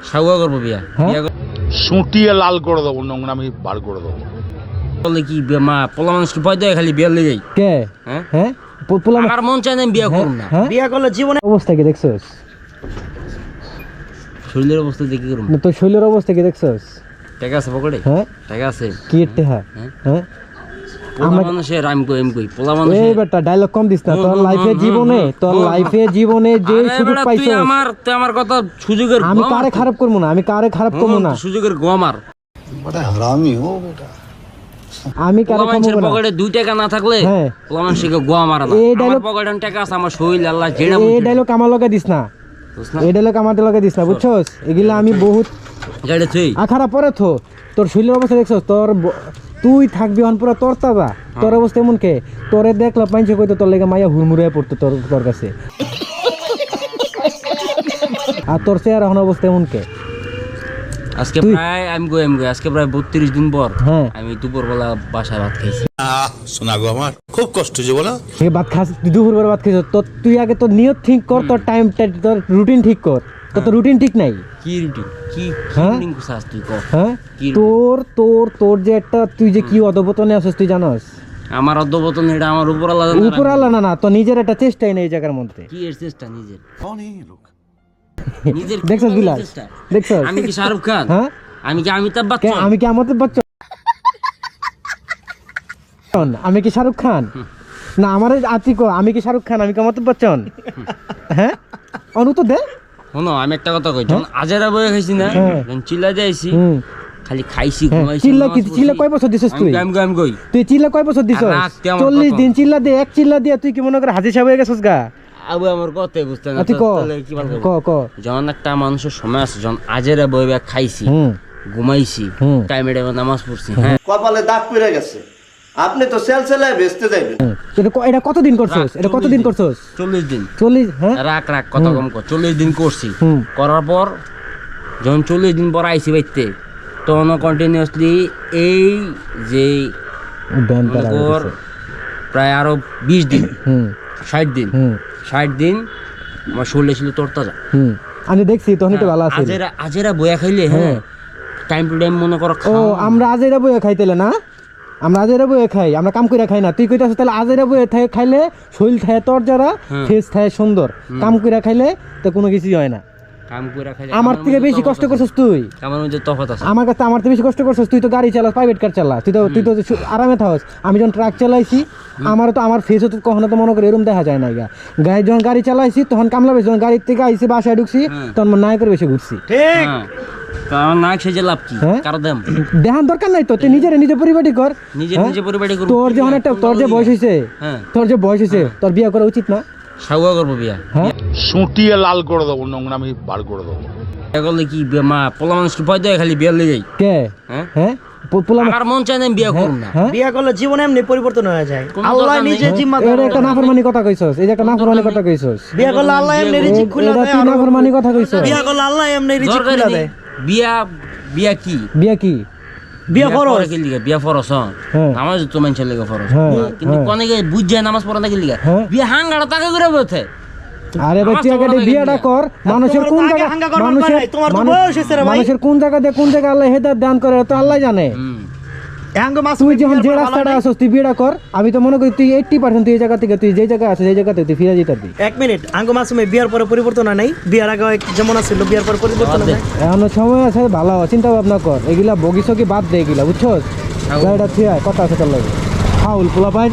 সাউয়া করবো বিয়া বিয়া সুটিয়ে লাল করে দেবো, নোংরামি বার করে দেবো। বলে কি মা পোলা মানুষ কি পয়দা খালি বিয়া লেগে যাই কে? হ্যাঁ আমার মন চায় না বিয়া করুন না। বিয়া করলে জীবনে অবস্থা কি দেখছস? শরীরের অবস্থা দেখি করুন না তোর শরীরের অবস্থা কি দেখছস? টাকা আছে পকেটে? হ্যাঁ টাকা আছে। কি এতে হ্যাঁ হ্যাঁ পোলা মানুষের আমি কই পোলা মানুষের এই বেটা ডায়লগ কম দিস না। তোর লাইফে জীবনে যে সুযোগ পাইছস তুই আমার কথা সুযোগের আমি কারে খারাপ করব না, আমি কারে খারাপ করব না। সুযোগের গো আমার বড় হারামি হো বেটা। আমি কারে খারাপ করব না। পকেটে 2 টাকা না থাকলে পোলা মানুষকে গো মারা না। আমার পকেটে টাকা আছে, আমার শরীর আল্লাহ জেনা। এই ডায়লগ আমার লগে দিস না, এই ডায়লগ আমার লগে দিস না, বুঝছস? এগুলা আমি বহুত গাড়ি তুই আখারা পরে থো। তোর শরীরের অবস্থা দেখছস? তুই থাকবি অন পুরো তোর তাজা, তোর অবস্থা এমন কে? তোরে দেখলা পাইছে কইতো তোর লেগে মাইয়া হুড়মুড়ে পড়তো তোর কাছে। আর তোর চেহারা এখন অবস্থা এমন কে? আজকে প্রায় আমি আজকে প্রায় 32 দিন পর আমি দুপুরবেলা বাসায় ভাত খাইছি। শোনা গো আমার খুব কষ্ট যে বলো। এই ভাত খাস, দুপুরবেলা ভাত খাইছ তো? তুই আগে তোর নিয়ত ঠিক কর, তোর টাইম তোর রুটিন ঠিক কর। তোর রুটিন ঠিক নাই। কি রুটিন? কি রুটিন কুছাস তুই কর? হ্যাঁ তোর যে একটা তুই যে কি অধপতনে আছিস তুই জানোস? আমার অধপতন এটা আমার উপর আল্লাহ না তো নিজের একটা চেষ্টাই নেই এই জায়গার মধ্যে। কি এর চেষ্টা নিজের? কোন এই লোক নিজের দেখছস বিলাস? দেখছস আমি কি শাহরুখ খান? হ্যাঁ আমি কি অমিতাভ বচ্চন? আমি কি অমিতাভ বচ্চন? আমি কি শাহরুখ খান? না আমার আতিক, আমি কি শাহরুখ খান? আমি কি অমিতাভ বচ্চন? হ্যাঁ অনু তো দে। শোনো আমি একটা কথা কই, যখন আজেরা বয়ে খাইছি না, যখন চিল্লা যাইছি খালি খাইছি ঘুমাইছি। চিল্লা কয় বছর দিছস তুই? আমি কই তুই চিল্লা কয় বছর দিছস? 40 দিন চিল্লা দে, এক চিল্লা দিয়ে তুই কি মনে করে হাজির সাহেব হয়ে গেছস গা? আবু আমার কথাই বুঝতে না। তাহলে কি বলবো? যখন একটা মানুষের সময় আছে, যখন আজেরা বয়ে খাইছি ঘুমাইছি টাইমে নামাজ পড়ছি, হ্যাঁ কপালে দাগ পড়ে গেছে, আপনি তো সেলসেলায় বেচতে যাবেন। এটা কতদিন করছস? এটা কতদিন করছস? 40 দিন। 40? হ্যাঁ রাখ কথা কম কর। 40 দিন করছি। করার পর যখন 40 দিন পর আইছি বাইতে, তখন কন্টিনিউয়াসলি এই যে প্রায় আরো 20 দিন 60 দিন আমার শরীরে ছিল তরতাজা। আমি দেখছি তখন তো ভালো আছে। আজেরা বয়া খাইলে হ্যাঁ টাইম টু টাইম মনে করো। ও আমরা আজেরা বয়া খাইতেলে না, আমরা আজেরা বয়ে খাই, আমরা কাম কইরা খাই না। তুই কইতাছিস তাহলে আজেরা বয়ে খাইলে শরীর থাকে তোর যারা ফেস থাকে সুন্দর, কাম কইরা খাইলে তো কোনো কিছুই হয় না। কাম কইরা খাইলে আমার থেকে বেশি কষ্ট করছিস তুই। আমার মধ্যে তফাৎ আছে। আমার কাছে আমার থেকে বেশি কষ্ট করছিস তুই। তো গাড়ি চালাস, প্রাইভেট কার চালাস, তুই তো আরামে থাকস। আমি যখন ট্রাক চালাইছি আমার ফেসও তো কখনো তো মনে করে এরকম দেখা যায় না। গাড়ি যখন গাড়ি চালাইছি তখন কামলা বেশি, যখন গাড়ির থেকে আইসি বাসায় ঢুকছি তখন নাই করে বেশি ঘুরছি। ঠিক কারণ না সেজে লাভ কি? কারো দাম দেখান দরকার নাই তো, তুই নিজে পরিপাটি কর, নিজে পরিপাটি কর। তোর যখন একটা তোর যে বয়স হয়েছে তোর বিয়ে করা উচিত না? সাউয়া করবো বিয়া সুটিয়ে লাল করে দেবো, নোংরামি বার করে দেবো। করলে কি মা পোলা মানুষ কি পয়দা খালি বিয়া লেগে যাই কে? হ্যাঁ আমার মন চায় না বিয়া করুন না। বিয়া করলে জীবন এমনি পরিবর্তন হয়ে যায়। আল্লাহ নিজে জিম্মাদার। এটা একটা নাফরমানি কথা কইছস, এই যে একটা নাফরমানি কথা কইছস। বিয়া করলে আল্লাহ এমনি রিজিক খুলে দেয়। তুই নাফরমানি কথা কইছস। বিয়া করলে আল্লাহ এমনি রিজিক খুলে দেয়। বিয়া কি? বিয়া ফরজ কি লিগা? বিয়া ফরজ নামাজ তো মানুষের লিগা ফরজ, কিন্তু কোনে বুঝ যায় নামাজ পড়া না কি লিগা? বিয়া হাঙ্গাটা টাকা করে বলতে। আরে ভাই তুই আগে বিয়াটা কর। মানুষের কোন জায়গা মানুষের কোন জায়গা দিয়ে কোন জায়গা আল্লাহ হেদায়েত দান করে তো আল্লাহ জানে। তুই যখন যে রাস্তাটা আসছ তুই বিয়েটা কর। আমি তো মনে করি তুই 80% তুই এই জায়গা থেকে তুই যে জায়গায় আছিস সেই জায়গাতে তুই ফিরে যেতে দিবি। 1 মিনিট, আঙ্গো মাসুমে বিয়ার পরে পরিবর্তন হয় নাই? বিয়ার আগে যেমন ছিল বিয়ার পরে পরিবর্তন হয়। এখন সময় আছে, ভালো চিন্তা ভাবনা কর। এগুলা বগিসকি বাদ দে, এগুলা বুঝছস? গাড়িটা ঠিক কথা আছে তোর লাগে ফাউল পোলা পাই।